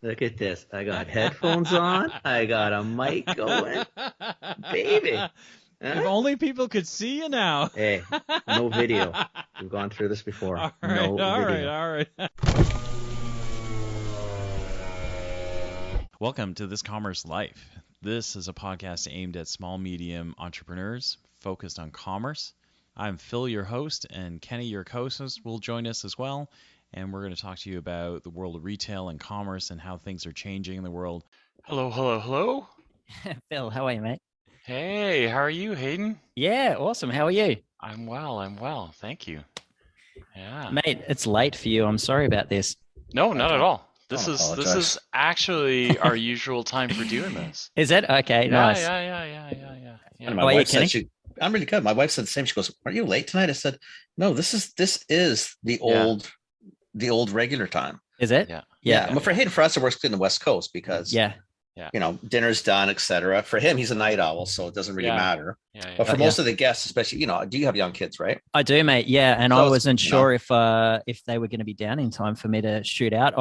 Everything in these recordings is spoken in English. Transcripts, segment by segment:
Look at this. I got headphones on. I got a mic going. Baby. If Huh? only people could see you now. Hey, no video. We've gone through this before. All No right, all right, video. all right. Welcome to This Commerce Life. This is a podcast aimed at small, medium entrepreneurs focused on commerce. I'm Phil, your host, and Kenny, your co-host, will join us as well. And we're going to talk to you about the world of retail and commerce and how things are changing in the world. Hello, hello, hello. Phil, how are you, mate? Hey, how are you, Hayden? Yeah, awesome. How are you? I'm well. Thank you. Yeah. Mate, it's late for you. I'm sorry about this. No, not at all. This Don't is apologize. actually our usual time for doing this. Is it? Okay, nice. Yeah. And How are you, Kenny? I'm really good. My wife said the same. She goes, "Are you late tonight?" I said, "No, this is the Yeah. old regular time." Is it? Yeah. Yeah. But for Hayden, for us, it works in the West Coast because Yeah. dinner's done, etc. For him, he's a night owl, so it doesn't really Yeah. matter. Yeah. But for Yeah. most of the guests, especially, do you have young kids, right? I do, mate. Yeah, and So I it's- wasn't no. sure if they were going to be down in time for me to shoot out.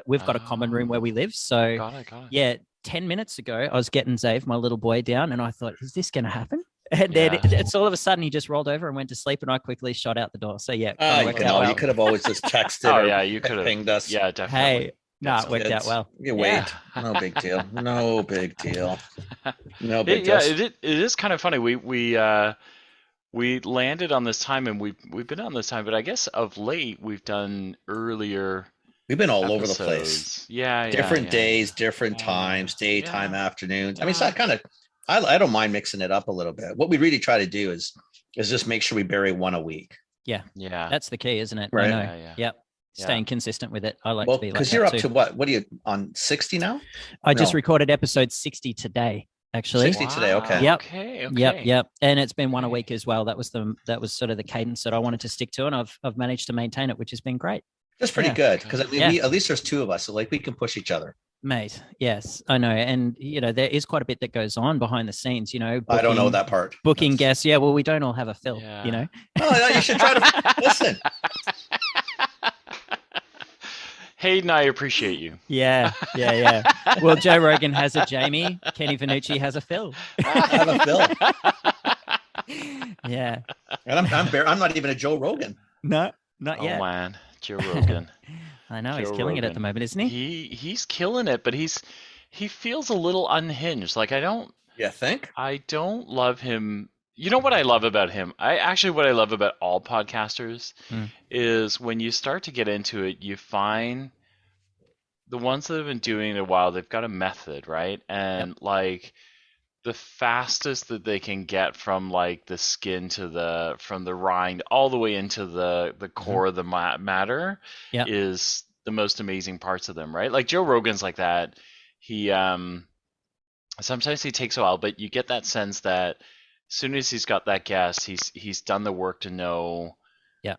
We've got a common room where we live, so Got it. yeah. 10 minutes ago, I was getting Zave, my little boy, down, and I thought, is this going to happen? And then Yeah. it's all of a sudden he just rolled over and went to sleep, and I quickly shot out the door. So yeah, kinda worked out well. You could have always just texted. Oh or yeah, you could have pinged us. Yeah, definitely. Hey, no, it worked out Kids. well. You wait. Yeah. No big deal. No big deal. No It, big yeah, deal. it is kind of funny. We landed on this time and we've been on this time, but I guess of late we've done earlier We've been all over the episodes. place. Yeah. Different days, Yeah. different Yeah. times, daytime, Yeah. afternoons. I mean, it's Yeah. not kind of. I don't mind mixing it up a little bit. What we really try to do is just make sure we bury one a week. Yeah. That's the key, isn't it? Right. I know. Yeah. Yep. Yeah. Staying consistent with it. I like Well, to be like because that you're up too. to what? What are you on 60 now? I just No. recorded episode 60 today, actually. 60 today, okay. Yep. Okay. Yep. And it's been one a Okay. week as well. That was sort of the cadence that I wanted to stick to, and I've managed to maintain it, which has been great. That's pretty Yeah. good because I mean, Yeah. at least there's two of us, so like we can push each other. Mate, yes, I know. And there is quite a bit that goes on behind the scenes, I don't know that part. Booking That's- guests. Yeah, well, we don't all have a Phil, Yeah. Oh, no, you should try to listen. Hayden, I appreciate you. Yeah. Well, Joe Rogan has a Jamie. Kenny Vanucci has a Phil. I have a Phil, Yeah. and I'm not even a Joe Rogan. No, not Oh yet. man, Joe Rogan. I know he's Joe killing it at Rogan. the moment, isn't he? He's killing it, but he feels a little unhinged. Like You think? I don't love him. You know what I love about him? What I love about all podcasters Mm. is when you start to get into it, you find the ones that have been doing it a while, they've got a method, right? And like the fastest that they can get from like the skin to from the rind all the way into the core of the matter Yep. is the most amazing parts of them, right? Like Joe Rogan's like that. He sometimes he takes a while, but you get that sense that as soon as he's got that guest, he's done the work to know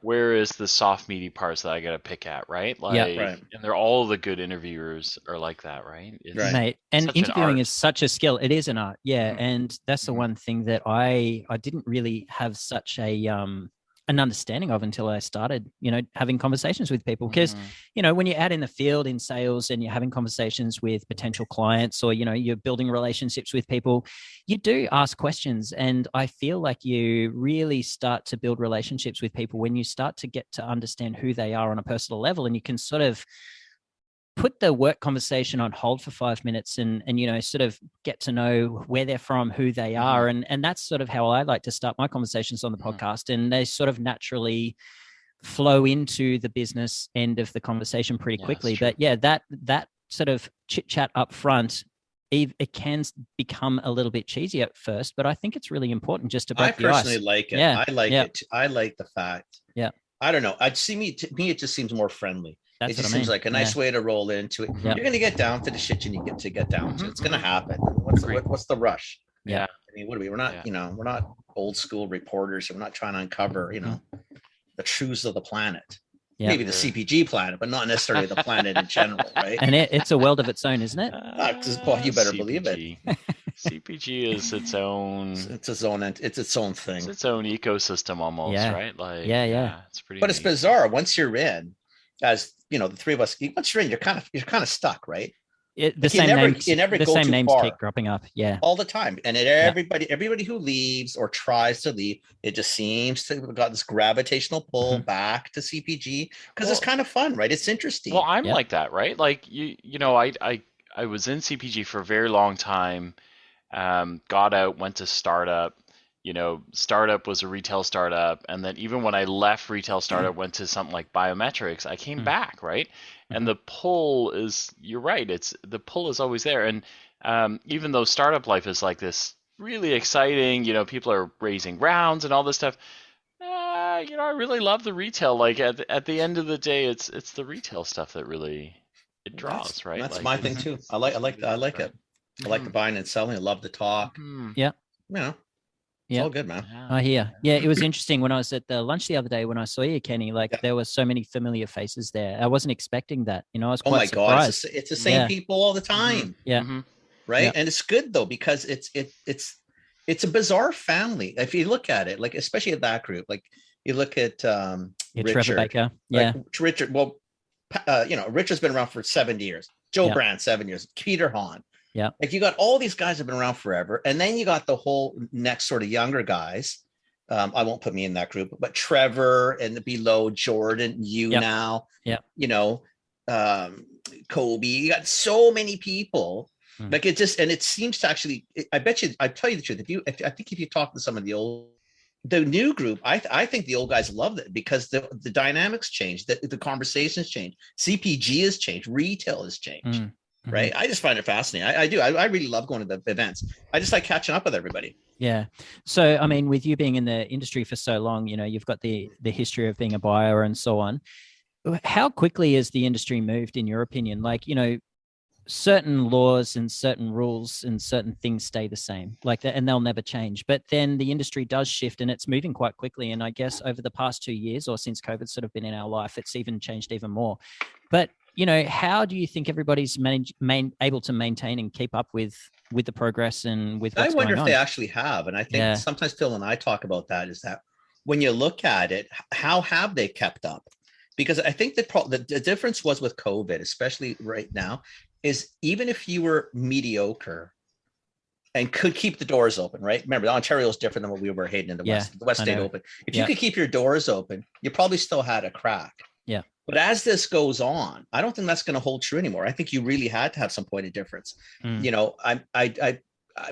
where is the soft meaty parts that I got to pick at, right? Like, Right. and they're all the good interviewers are like that, right? It's, Right. Mate, and such an interviewing art. is such a skill. It is an art, yeah. Mhm. And that's the Mhm. one thing that I didn't really have such an understanding of until I started, having conversations with people. Because Mhm. when you're out in the field in sales and you're having conversations with potential clients, or you're building relationships with people, you do ask questions. And I feel like you really start to build relationships with people when you start to get to understand who they are on a personal level, and you can sort of put the work conversation on hold for 5 minutes and sort of get to know where they're from, who they are. And that's sort of how I like to start my conversations on the Mhm. podcast. And they sort of naturally flow into the business end of the conversation pretty Yeah, quickly. that's true. But yeah, that sort of chit chat up front, it can become a little bit cheesy at first, but I think it's really important just to I break the ice. personally like it. Yeah, I like yeah. it. I like the fact. Yeah. I don't know. To me, it just seems more friendly. That's It what just I mean. seems like a nice way to roll into it. Yeah. You're going to get down to the shit you need to get down to. Mhm, It's going to mhm. happen. Agreed. What's the rush? Yeah. I mean, what are we? We're not, we're not old school reporters. We're not trying to uncover, the truths of the planet. Yeah. Maybe the CPG planet, but not necessarily the planet in general, right? And it's a world of its own, isn't it? Paul, you better believe it. CPG. CPG is its own. It's its own. It's its own thing. It's its own ecosystem almost, Yeah. right? Like, Yeah. it's pretty. But it's neat. bizarre. Once you're in, as the three of us, once you're in, you're kind of stuck, right? The Like, same names, you never the go same too names far. keep cropping up. Yeah. All the time. And everybody who leaves or tries to leave, it just seems to have got this gravitational pull back to CPG because it's kind of fun, right? It's interesting. Well, I'm Yep. like that, right? Like you know, I was in CPG for a very long time. Got out, went to startup. You know, startup was a retail startup, and then even when I left retail startup, went to something like biometrics, I came back, right? And the pull is, you're right, it's the pull is always there. And even though startup life is like this really exciting, you know, people are raising rounds and all this stuff. You know, I really love the retail. Like at the end of the day, it's the retail stuff that really it draws, right? That's like, my thing too. I like it. I like the buying and selling. I love the talk. Yeah. You know, it's Yeah. all good, man. I hear. Yeah, it was interesting when I was at the lunch the other day when I saw you, Kenny. Like there were so many familiar faces there. I wasn't expecting that. You know, I was Oh quite my surprised. God, it's the same people all the time. Yeah. Right. Yeah. And it's good though, because it's a bizarre family. If you look at it, like, especially at that group, like you look at Trevor Richard Baker. like Richard. Well, you know, Richard's been around for 7 years. Joe Brand, 7 years. Peter Hahn. Yeah. Like you got all these guys have been around forever. And then you got the whole next sort of younger guys. I won't put me in that group, but Trevor and below Jordan, now, you know, Kobe, you got so many people. Like it just, and it seems to actually, I bet you, I tell you the truth. I think if you talk to some of the new group, I think the old guys love it because the dynamics changed, the conversations changed, CPG has changed, retail has changed, right? I just find it fascinating. I do. I really love going to the events. I just like catching up with everybody. Yeah. So, I mean, with you being in the industry for so long, you know, you've got the history of being a buyer and so on. How quickly has the industry moved, in your opinion? Like, you know, certain laws and certain rules and certain things stay the same like that, and they'll never change. But then the industry does shift and it's moving quite quickly. And I guess over the past 2 years or since COVID sort of been in our life, it's even changed even more. But, you know, how do you think everybody's able to maintain and keep up with the progress and with what's I wonder going if on? they actually have. And I think sometimes Phil and I talk about that, is that when you look at it, how have they kept up? Because I think the difference was with COVID, especially right now, is even if you were mediocre and could keep the doors open, right? Remember, Ontario is different than what we were Hayden in the West. The West stayed open. If you could keep your doors open, you probably still had a crack. Yeah. But as this goes on, I don't think that's going to hold true anymore. I think you really had to have some point of difference. You know, I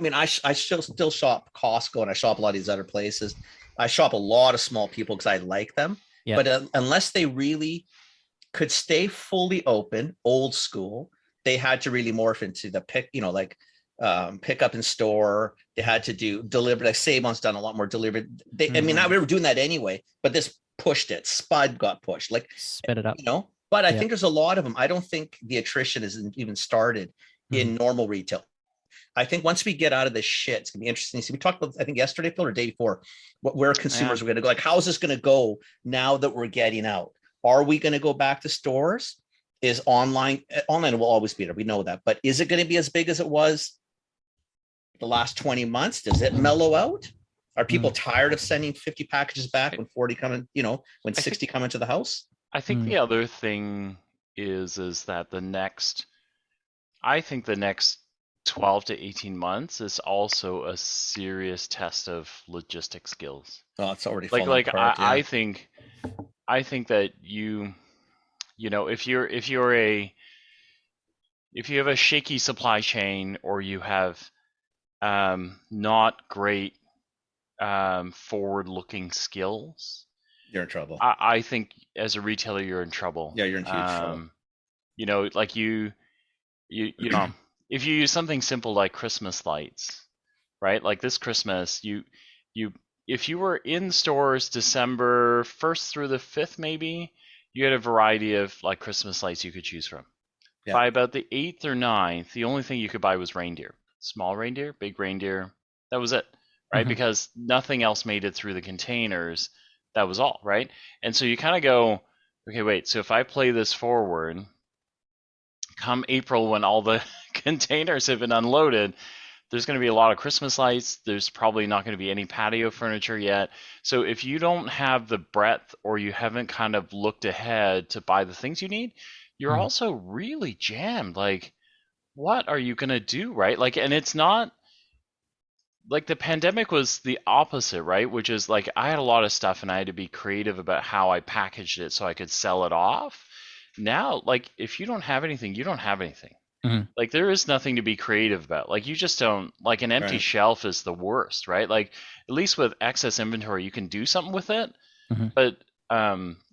mean, I still shop Costco and I shop a lot of these other places. I shop a lot of small people because I like them. But unless they really could stay fully open, old school, they had to really morph into the pick up in store. They had to do delivered. Like Save-On's done a lot more delivered. I mean, we were doing that anyway, but this pushed it. Spud got pushed, like sped it up. You know, but I think there's a lot of them. I don't think the attrition isn't even started in normal retail. I think once we get out of this shit, it's gonna be interesting. So we talked about, I think yesterday, Phil, or day before, where consumers are going to go. Like, how is this going to go now that we're getting out? Are we going to go back to stores? Is online will always be there. We know that, but is it going to be as big as it was the last 20 months? Does it mellow out? Are people tired of sending 50 packages back when 40 come in, you know, when 60 come into the house? I think the other thing is that the next 12 to 18 months is also a serious test of logistic skills. Oh, it's already like apart, I think that you know, if you have a shaky supply chain, or you have not great forward-looking skills, you're in trouble. I think as a retailer you're in trouble. Yeah, you're in huge trouble. You know, like you know, if you use something simple like Christmas lights, right? Like this Christmas, if you were in stores December 1st through the 5th, maybe, you had a variety of like Christmas lights you could choose from. Yeah. By about the 8th or 9th, the only thing you could buy was reindeer. Small reindeer, big reindeer. That was it, right? Because nothing else made it through the containers. That was all, right? And so you kind of go, okay, wait, so if I play this forward, come April when all the containers have been unloaded, there's going to be a lot of Christmas lights. There's probably not going to be any patio furniture yet. So if you don't have the breadth, or you haven't kind of looked ahead to buy the things you need, you're also really jammed. Like, what are you going to do, right? Like, and it's not like the pandemic was the opposite, right? Which is like I had a lot of stuff and I had to be creative about how I packaged it so I could sell it off. Now, like if you don't have anything, you don't have anything. Like there is nothing to be creative about. Like you just don't, like an empty shelf is the worst, right? Like at least with excess inventory, you can do something with it. But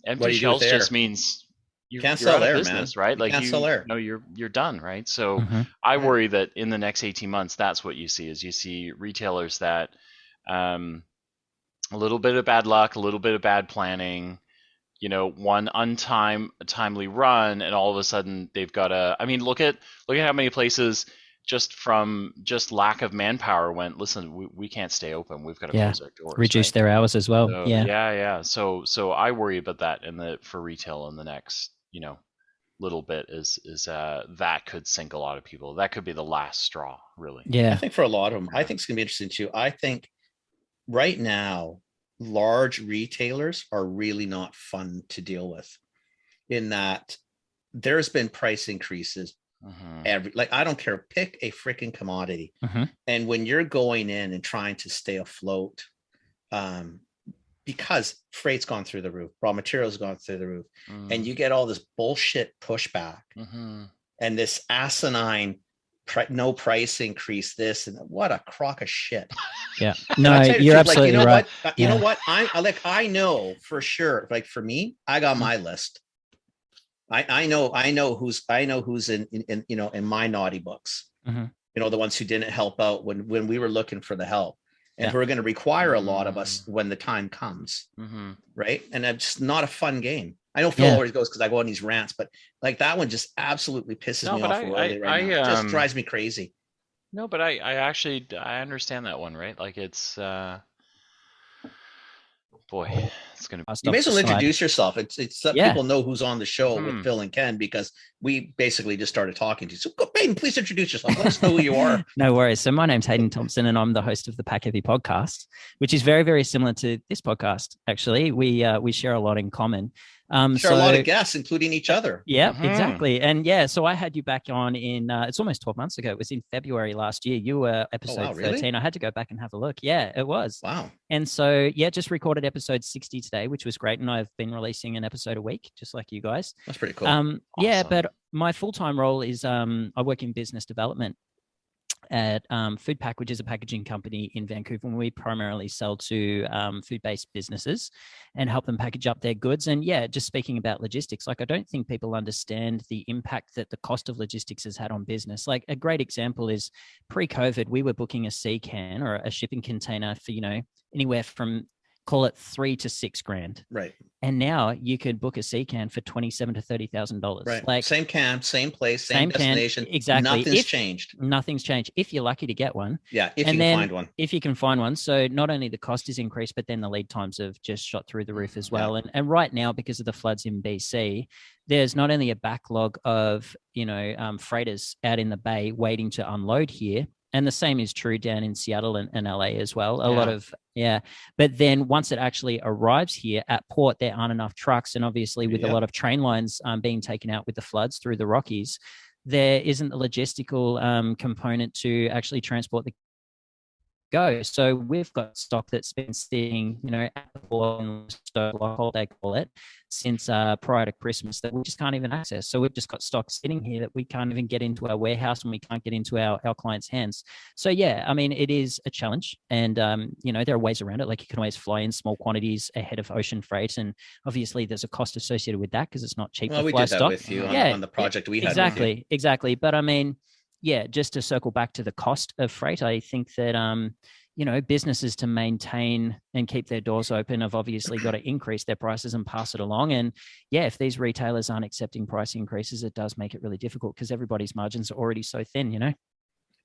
empty shelves just means you're out of business, right? Like you're done, right? So I worry that in the next 18 months, that's what you see is you see retailers that a little bit of bad luck, a little bit of bad planning, one untimely run, and all of a sudden they've got look at how many places just lack of manpower went, listen, we can't stay open. We've got to close our doors. Reduce their hours as well. So, yeah. So I worry about that for retail in the next, little bit is that could sink a lot of people. That could be the last straw, really. Yeah. I think for a lot of them, I think it's going to be interesting too. I think right now, large retailers are really not fun to deal with in that there's been price increases I don't care, pick a freaking commodity. And when you're going in and trying to stay afloat, because freight's gone through the roof, raw materials gone through the roof, and you get all this bullshit pushback and this asinine no price increase this, and what a crock of shit. Yeah, no, you're absolutely right. You know what? I know for sure, like for me, I got my list. I know who's in my naughty books, the ones who didn't help out when we were looking for the help, and who are going to require a lot of us when the time comes. Right. And it's not a fun game. I know Phil always goes because I go on these rants, but like that one just absolutely pisses me off right now. Just drives me crazy. No, but I actually understand that one, right? Like it's boy, it's gonna. You may as well introduce yourself. It's people know who's on the show with Phil and Ken because we basically just started talking to you. So go, Hayden, please introduce yourself. Let us know who you are. No worries. So my name's Hayden Thomson, and I'm the host of the Pack Heavy podcast, which is very, very similar to this podcast. Actually, we share a lot in common. Share a lot of guests, including each other. Yeah, exactly. And so I had you back on in, it's almost 12 months ago. It was in February last year. You were episode 13. Really? I had to go back and have a look. Yeah, it was. Wow. And so, just recorded episode 60 today, which was great. And I've been releasing an episode a week, just like you guys. That's pretty cool. Awesome. Yeah, but my full-time role is I work in business development at Foodpack, which is a packaging company in Vancouver, and we primarily sell to food-based businesses and help them package up their goods. And just speaking about logistics, like I don't think people understand the impact that the cost of logistics has had on business. Like a great example is pre-COVID, we were booking a sea can or a shipping container for, anywhere from call it $3,000 to $6,000. Right. And now you could book a sea can for $27,000 to $30,000. Right. Like same can, same place, same destination. Exactly. Nothing's changed. Nothing's changed. If you're lucky to get one. Yeah. If you can find one. If you can find one. So not only the cost is increased, but then the lead times have just shot through the roof as well. Yeah. And right now, because of the floods in BC, there's not only a backlog of, freighters out in the bay waiting to unload here. And the same is true down in Seattle and LA as well. A lot of, But then once it actually arrives here at port, there aren't enough trucks. And obviously with a lot of train lines being taken out with the floods through the Rockies, there isn't the logistical component to actually transport the go. So we've got stock that's been sitting, at the port, they call it, since prior to Christmas that we just can't even access. So we've just got stock sitting here that we can't even get into our warehouse and we can't get into our clients' hands. So it is a challenge, and there are ways around it. Like you can always fly in small quantities ahead of ocean freight, and obviously there's a cost associated with that because it's not cheap to fly we did stock. That with you on the project we had. Exactly. But just to circle back to the cost of freight, I think that, businesses to maintain and keep their doors open have obviously got to increase their prices and pass it along. And if these retailers aren't accepting price increases, it does make it really difficult because everybody's margins are already so thin,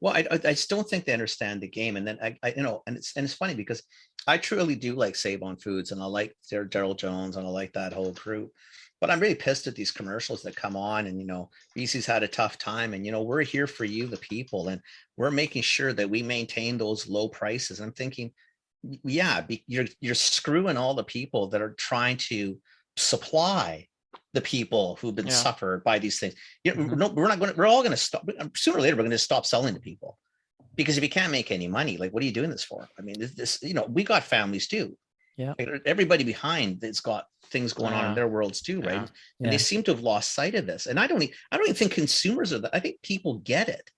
Well, I just don't think they understand the game. And then and it's funny because I truly do like Save On Foods, and I like Daryl Jones, and I like that whole crew. But I'm really pissed at these commercials that come on, and, BC's had a tough time, and, we're here for you, the people, and we're making sure that we maintain those low prices. I'm thinking, you're screwing all the people that are trying to supply the people who've been suffered by these things. You know, Mm-hmm. we're all going to stop sooner or later. We're going to stop selling to people, because if you can't make any money, like, what are you doing this for? I mean, this, you know, we got families too. Yeah. Everybody behind that's got things going on in their worlds too, right? And they seem to have lost sight of this. And I don't even think consumers are that. I think people get it.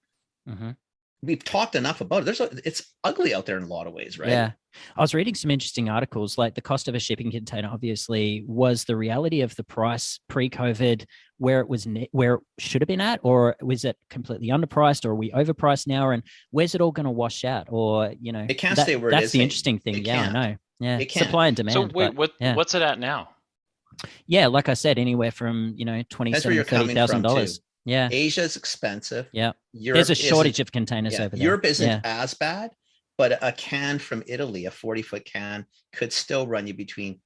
Mm-hmm. We've talked enough about it. It's ugly out there in a lot of ways, right? Yeah. I was reading some interesting articles, like the cost of a shipping container, obviously, was the reality of the price pre-COVID where it was, where it should have been at, or was it completely underpriced, or are we overpriced now? And where's it all going to wash out? Or, you know, it can't stay where it is. That's the interesting thing. Yeah, I know. Yeah. Supply and demand. So wait, what's it at now? Yeah. Like I said, anywhere from, you know, $27,000 to $30,000. Yeah. Asia's expensive. Yeah. There's a shortage of containers over there. Europe isn't as bad, but a can from Italy, a 40-foot can, could still run you between,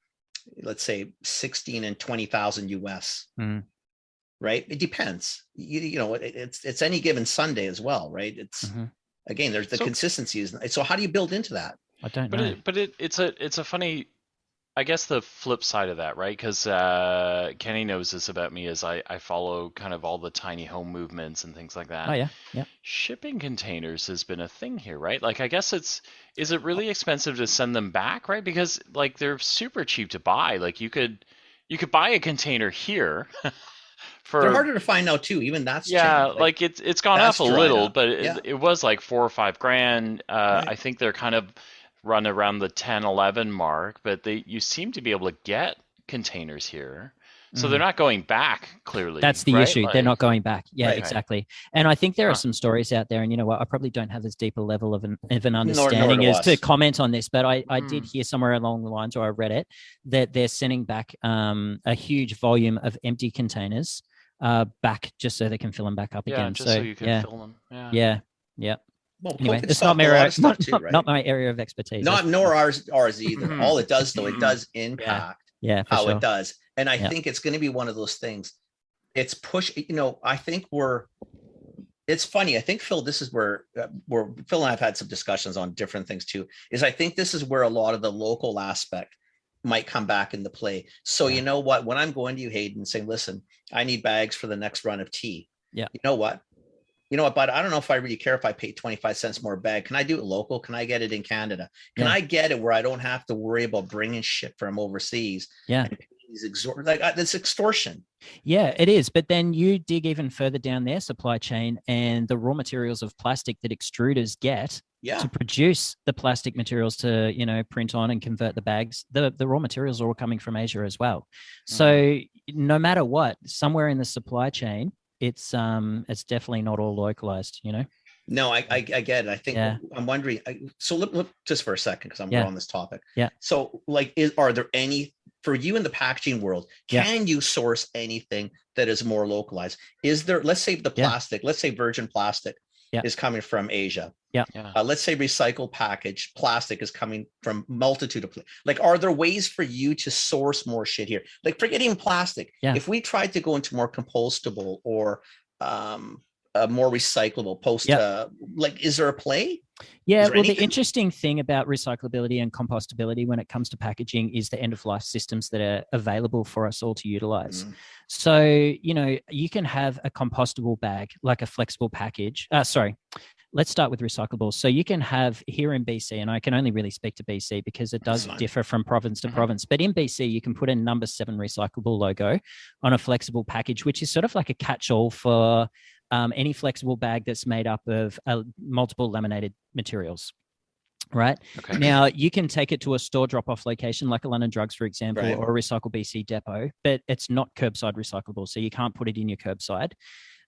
let's say, 16 and 20,000 US. Right? It depends. You know, it's any given Sunday as well, right? It's again, there's the consistency. So how do you build into that? I don't know. But it's a funny, I guess, the flip side of that, right? Because Kenny knows this about me, as I follow kind of all the tiny home movements and things like that. Oh, yeah. Yeah. Shipping containers has been a thing here, right? Like, I guess is it really expensive to send them back, right? Because, like, they're super cheap to buy. Like, you could buy a container here. They're harder to find now too. Even that's changed. Like it's gone up a little, but it was like $4 or $5 grand. I think they're kind of run around the 10, 11 mark, but you seem to be able to get containers here. So they're not going back, clearly. That's the issue. Like, they're not going back. Yeah, exactly. And I think there are some stories out there, and you know what, I probably don't have as deep a level of an understanding as to comment on this, but I did hear somewhere along the lines, or I read it, that they're sending back a huge volume of empty containers back just so they can fill them back up again. Just so you can fill them. Yeah. Well, anyway, it's not my area of expertise. Nor ours either. All it does, though, it does impact how it does. And I think it's going to be one of those things. It's you know, I think it's funny. I think, Phil, this is where Phil and I have had some discussions on different things too, is I think this is where a lot of the local aspect might come back into play. So you know what, when I'm going to you, Hayden, saying, listen, I need bags for the next run of tea. Yeah. You know what, but I don't know if I really care if I pay 25 cents more a bag. Can I do it local? Can I get it in Canada? Can I get it where I don't have to worry about bringing shit from overseas? Yeah. That's extortion. Yeah, it is. But then you dig even further down their supply chain, and the raw materials of plastic that extruders get to produce the plastic materials to, you know, print on and convert the bags. The raw materials are all coming from Asia as well. So no matter what, somewhere in the supply chain, it's definitely not all localized, you know? No, I get it. I think I'm wondering. So look just for a second, because we're on this topic. Yeah. So like, are there any, for you in the packaging world, can you source anything that is more localized? Is there, let's say the plastic, let's say virgin plastic is coming from Asia. Yeah. Let's say recycled package plastic is coming from multitude of, like, are there ways for you to source more shit here? Like, forgetting plastic. Yeah. If we tried to go into more compostable or more recyclable like, is there a play? Yeah, well, the interesting thing about recyclability and compostability when it comes to packaging is the end-of-life systems that are available for us all to utilize. So, you know, you can have a compostable bag, like a flexible package. Let's start with recyclables. So you can have here in BC, and I can only really speak to BC because it does differ from province to province, but in BC, you can put a number 7 recyclable logo on a flexible package, which is sort of like a catch-all for any flexible bag that's made up of multiple laminated materials, right? Okay. Now, you can take it to a store drop-off location like a London Drugs, for example, or a Recycle BC depot, but it's not curbside recyclable, so you can't put it in your curbside.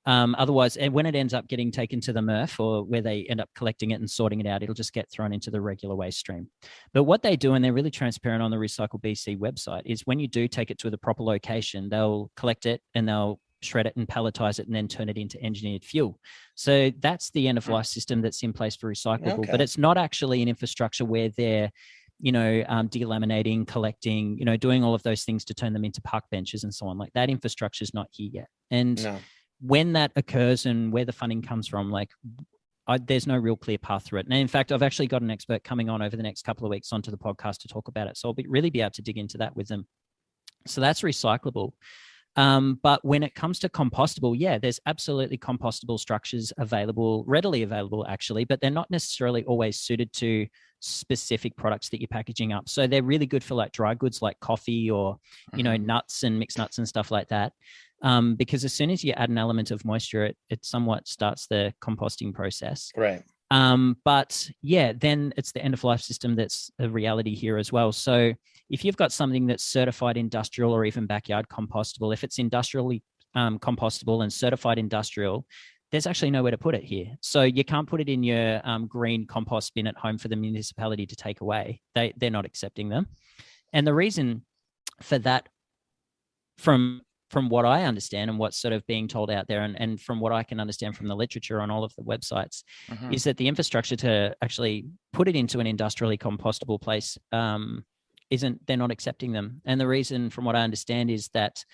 Otherwise, and when it ends up getting taken to the MRF, or where they end up collecting it and sorting it out, it'll just get thrown into the regular waste stream. But what they do, and they're really transparent on the Recycle BC website, is when you do take it to the proper location, they'll collect it and they'll shred it and palletize it and then turn it into engineered fuel. So that's the end of life system that's in place for recyclable, but it's not actually an infrastructure where they're, you know, delaminating, collecting, you know, doing all of those things to turn them into park benches and so on. Like, that infrastructure is not here yet. And when that occurs and where the funding comes from, like, there's no real clear path through it. And in fact, I've actually got an expert coming on over the next couple of weeks onto the podcast to talk about it. So I'll really be able to dig into that with them. So that's recyclable. But when it comes to compostable, yeah, there's absolutely compostable structures available, readily available actually, but they're not necessarily always suited to specific products that you're packaging up. So they're really good for like dry goods like coffee or, nuts and mixed nuts and stuff like that. Because as soon as you add an element of moisture, it somewhat starts the composting process. Right. But yeah, then it's the end of life system that's a reality here as well. So if you've got something that's certified industrial or even backyard compostable, if it's industrially compostable and certified industrial, there's actually nowhere to put it here. So you can't put it in your green compost bin at home for the municipality to take away. They're not accepting them. And the reason for that, from what I understand and what's sort of being told out there, and from what I can understand from the literature on all of the websites, is that the infrastructure to actually put it into an industrially compostable place they're not accepting them. And the reason, from what I understand, is that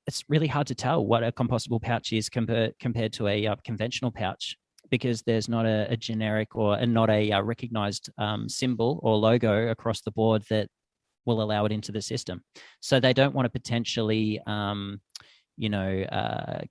it's really hard to tell what a compostable pouch is compared to a conventional pouch, because there's not a generic or not a recognized symbol or logo across the board that will allow it into the system. So they don't want to potentially,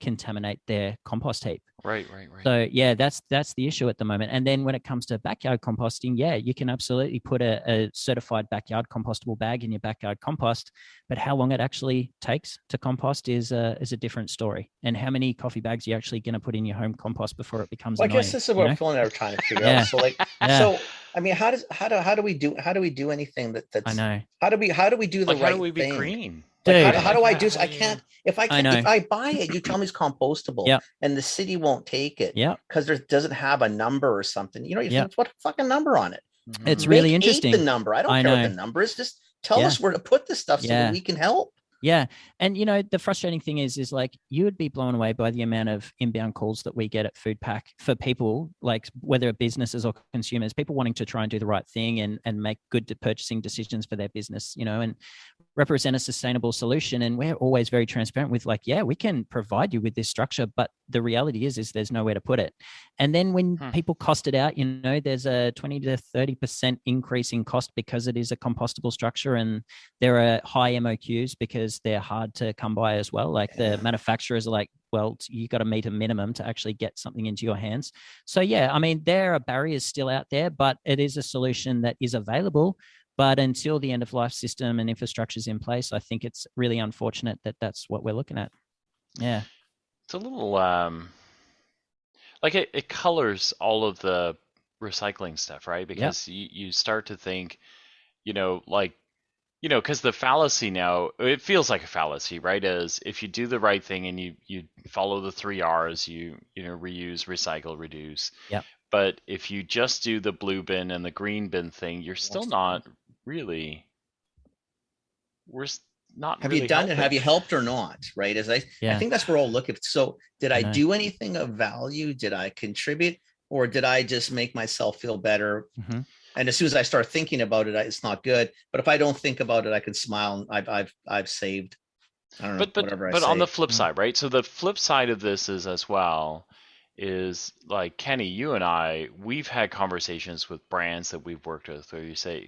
contaminate their compost heap. Right. So yeah, that's the issue at the moment. And then when it comes to backyard composting, yeah, you can absolutely put a certified backyard compostable bag in your backyard compost, but how long it actually takes to compost is a different story. And how many coffee bags you're actually going to put in your home compost before it becomes annoying, I guess this is what Phil and I were trying to figure out. So so I mean, how do we do anything that's, I know. How do we do the right thing? How do we be green? Like, how do I do? I can't. If I buy it, you tell me it's compostable, and the city won't take it, because there doesn't have a number or something. You think, what fucking number on it? It's really interesting. The number. I don't care what the number is. Just tell us where to put this stuff so that we can help. Yeah. And, the frustrating thing is like you would be blown away by the amount of inbound calls that we get at Foodpack for people, like whether businesses or consumers, people wanting to try and do the right thing and make good purchasing decisions for their business, and represent a sustainable solution. And we're always very transparent with like, yeah, we can provide you with this structure, but the reality is there's nowhere to put it. And then when people cost it out, there's a 20 to 30% increase in cost because it is a compostable structure, and there are high MOQs because they're hard to come by as well. Like the manufacturers are like, well, you got to meet a minimum to actually get something into your hands. So yeah, I mean, there are barriers still out there, but it is a solution that is available. But until the end of life system and infrastructure is in place, I think it's really unfortunate that that's what we're looking at. Yeah. It's a little like it colors all of the recycling stuff, right? Because you start to think, because the fallacy now, it feels like a fallacy, right? Is if you do the right thing and you follow the 3 R's, reuse, recycle, reduce. Yeah. But if you just do the blue bin and the green bin thing, you're still not really. Have you done it? Have you helped or not? Right? I think that's where we'll look at. So did I do anything of value? Did I contribute, or did I just make myself feel better? And as soon as I start thinking about it, it's not good. But if I don't think about it, I can smile. And I've saved. I don't know. But on the flip side, right? So the flip side of this is as well is like Kenny, you and I, we've had conversations with brands that we've worked with where you say,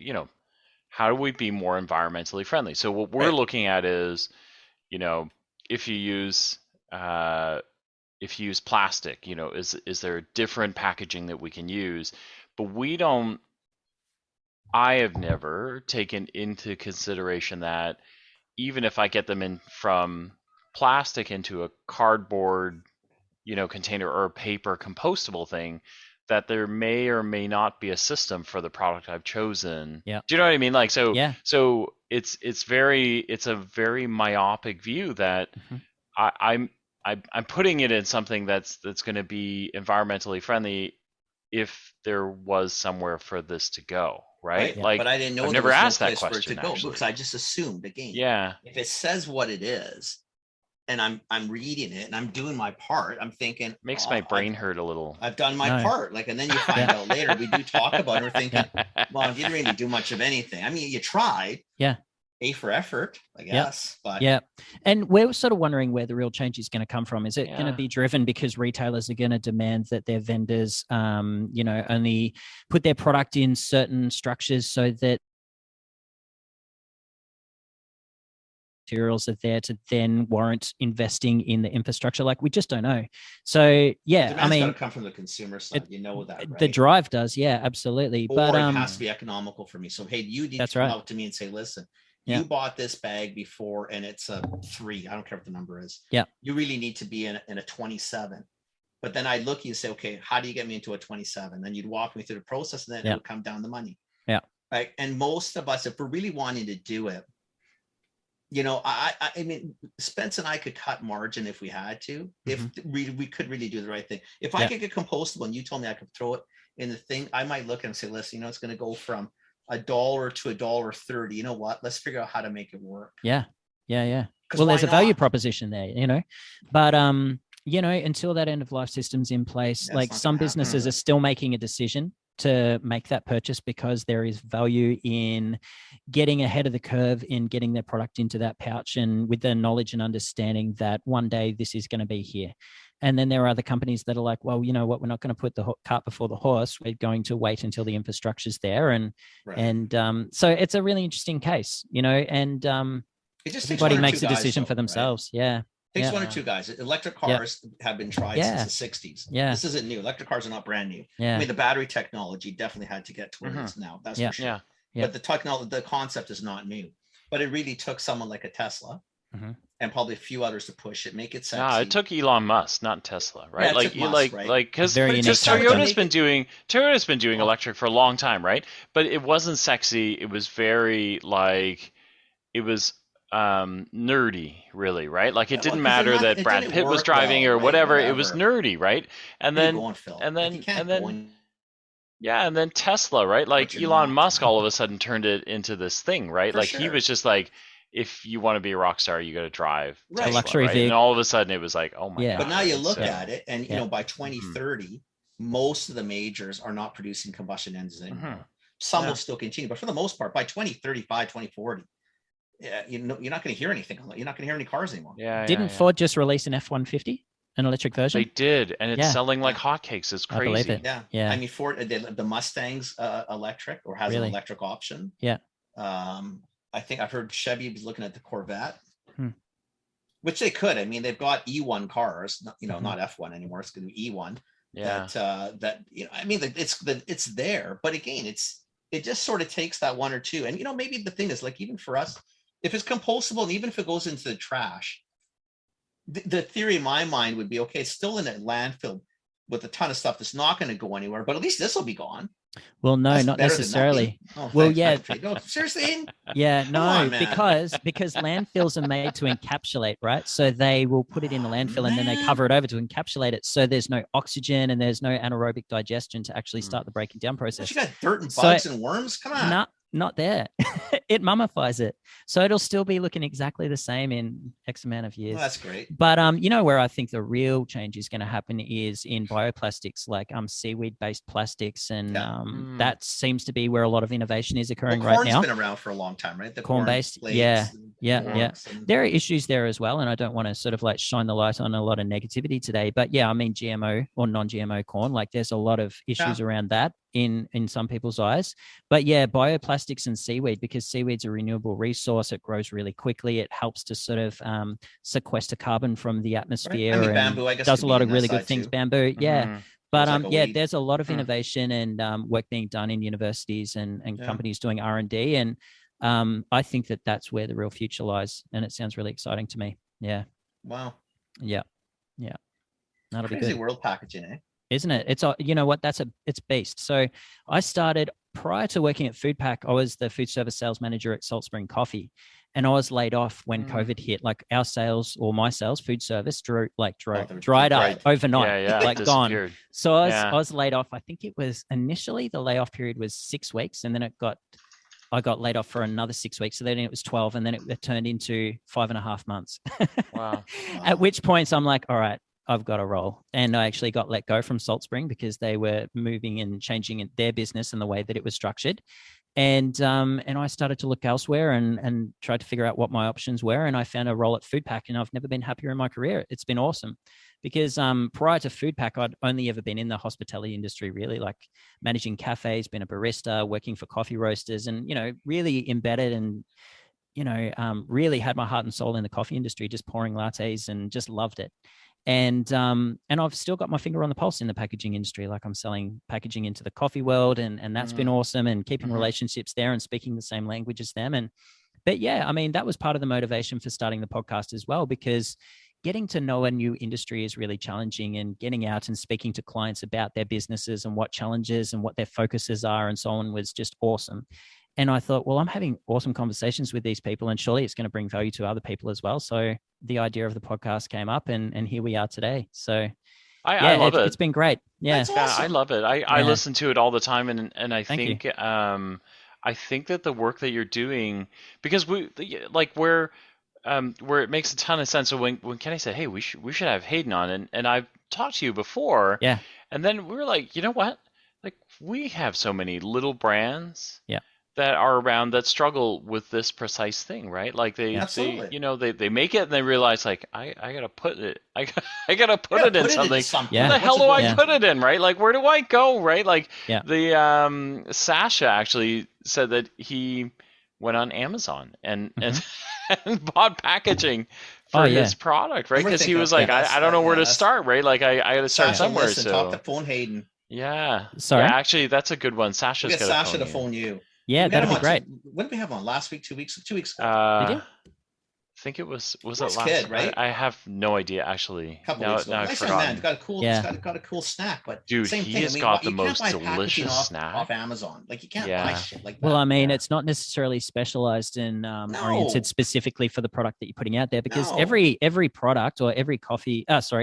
how do we be more environmentally friendly? So what we're looking at is, if you use plastic, is there different packaging that we can use? But I have never taken into consideration that even if I get them in from plastic into a cardboard, container or a paper compostable thing, that there may or may not be a system for the product I've chosen. Yeah. Do you know what I mean? Like, so it's a very myopic view that I'm putting it in something that's going to be environmentally friendly if there was somewhere for this to go. Right? Like, but I didn't know. I've never asked that question because I just assumed again. Yeah. If it says what it is, and I'm reading it and I'm doing my part, I'm thinking makes my brain hurt a little. I've done my part. Like, and then you find out later we do talk about it. We're thinking, well, you didn't really do much of anything. I mean, you tried. Yeah. A for effort, I guess. But and we're sort of wondering where the real change is going to come from. Is it going to be driven because retailers are going to demand that their vendors, only put their product in certain structures so that materials are there to then warrant investing in the infrastructure. Like, we just don't know. So yeah, I mean, got to come from the consumer side. You know that, right? The drive does, yeah, absolutely. Or but it has to be economical for me. So hey, you need to come out to me and say, listen, you bought this bag before and it's a 3. I don't care what the number is. Yeah, you really need to be in a 27. But then I'd look at you and say, okay, how do you get me into a 27? Then you'd walk me through the process, and then it would come down the money. Yeah. Right. And most of us, if we're really wanting to do it, I mean, Spence and I could cut margin if we had to, if we could really do the right thing. If I could get compostable and you told me I could throw it in the thing, I might look and say, listen, it's going to go from $1 to $1.30. You know what? Let's figure out how to make it work. Yeah. Well, there's a value proposition there, but until that end of life system's in place, like some businesses are still making a decision to make that purchase because there is value in getting ahead of the curve, in getting their product into that pouch, and with the knowledge and understanding that one day this is going to be here. And then there are other companies that are like, well, you know what, we're not going to put the cart before the horse. We're going to wait until the infrastructure's there. So it's a really interesting case, and everybody makes a decision for themselves. Right? Yeah. Takes 1 or 2 guys. Electric cars have been tried since the 60s. Yeah. This isn't new. Electric cars are not brand new. Yeah. I mean, the battery technology definitely had to get to where it is now. That's for sure. Yeah. But the concept is not new. But it really took someone like a Tesla and probably a few others to push it, make it sexy. No, it took Elon Musk, not Tesla, right? Yeah, because Toyota's been doing electric for a long time, right? But it wasn't sexy. It was very it was nerdy, really, right? Like, it didn't matter that Brad Pitt was driving or whatever. It was nerdy, right? And then Tesla, right? Like, Elon Musk all of a sudden turned it into this thing, right? He was just like, if you want to be a rock star, you got to drive Tesla, luxury vehicle. And all of a sudden it was like, oh my god. But now you look at it, and by 2030, most of the majors are not producing combustion engines anymore. Some will still continue, but for the most part, by 2035, 2040. Yeah, you're not going to hear anything. You're not going to hear any cars anymore. Didn't Ford just release an F-150, an electric version? They did, and it's selling like hotcakes. It's crazy. I believe it. Yeah. I mean, Ford, the Mustang's electric or has an electric option. Yeah. I think I've heard Chevy is looking at the Corvette, which they could. I mean, they've got E1 cars, not F1 anymore. It's going to be E1. Yeah. I mean, it's there, but again, it just sort of takes that 1 or 2. And maybe the thing is, like, even for us, if it's compostable and even if it goes into the trash, the theory in my mind would be, okay, it's still in a landfill with a ton of stuff that's not going to go anywhere, but at least this will be gone. Well, no, not necessarily. No, seriously. Yeah, no, because landfills are made to encapsulate, right? So they will put it in the landfill and then they cover it over to encapsulate it. So there's no oxygen and there's no anaerobic digestion to actually start the breaking down process. You got dirt and bugs and worms. Come on. Not there. It mummifies it. So it'll still be looking exactly the same in X amount of years. Well, that's great. But where I think the real change is going to happen is in bioplastics, like seaweed-based plastics, and that seems to be where a lot of innovation is occurring right now. Corn's been around for a long time, right? The corn-based, yeah. There are issues there as well, and I don't want to sort of like shine the light on a lot of negativity today. But yeah, I mean, GMO or non-GMO corn, like there's a lot of issues around that in some people's eyes. But yeah, bioplastics and seaweed, because seaweed's a renewable resource, it grows really quickly. It helps to sort of sequester carbon from the atmosphere. Right. I mean, bamboo, I guess, does a lot of really good things. Too. Bamboo, yeah. But there's a lot of innovation and work being done in universities and companies doing R&D, and I think that's where the real future lies, and it sounds really exciting to me. Yeah. Wow. Yeah. That'll be good. Crazy world packaging, eh? Isn't it? It's it's beast. So I started prior to working at Foodpack. I was the food service sales manager at Salt Spring Coffee, and I was laid off when COVID hit. Like our sales, or my sales, food service dried up overnight, like gone. So I was laid off. I think it was initially the layoff period was 6 weeks, and then I got laid off for another 6 weeks. So then it was 12, and then it turned into 5.5 months. Wow. At which point I'm like, all right, I've got to roll. And I actually got let go from Salt Spring because they were moving and changing their business and the way that it was structured. And I started to look elsewhere and tried to figure out what my options were. And I found a role at Foodpack, and I've never been happier in my career. It's been awesome because prior to Foodpack, I'd only ever been in the hospitality industry, really, like managing cafes, been a barista, working for coffee roasters, and, really embedded and really had my heart and soul in the coffee industry, just pouring lattes and just loved it. And I've still got my finger on the pulse in the packaging industry. Like I'm selling packaging into the coffee world, and that's been awesome, and keeping relationships there and speaking the same language as them. But yeah, I mean, that was part of the motivation for starting the podcast as well, because getting to know a new industry is really challenging, and getting out and speaking to clients about their businesses and what challenges and what their focuses are and so on was just awesome. And I thought, well, I'm having awesome conversations with these people, and surely it's going to bring value to other people as well. So the idea of the podcast came up, and here we are today. So I love it. It's been great. Yeah. That's awesome. Yeah, I love it. I listen to it all the time, and I think I think that the work that you're doing, because where it makes a ton of sense. So when Kenny said, "Hey, we should have Hayden on," and I've talked to you before, yeah, and then we were like, you know what? Like we have so many little brands, yeah, that are around that struggle with this precise thing, right? Like they make it and they realize like I gotta put it in something. Yeah. Where the hell do I put it in, right? Like where do I go, right? Like the Sasha actually said that he went on Amazon and bought packaging for his product, right? Because he was like, I don't know where to start, right? Like I got to start somewhere. Listen, talk to phone Hayden. Yeah. Sorry. Yeah, actually, that's a good one. Sasha's Get Sasha to phone you. Yeah, that'd be great. When did we have on? Last week, 2 weeks ago. Did you? I think it was it last kid, right? I have no idea actually. Couple weeks ago. Nice man. Got a cool. He's got a cool snack, but dude, same he thing. has got the most delicious snack off Amazon. Like you can't buy shit like that. Well, I mean, it's not necessarily specialized and oriented specifically for the product that you're putting out there, because every product or every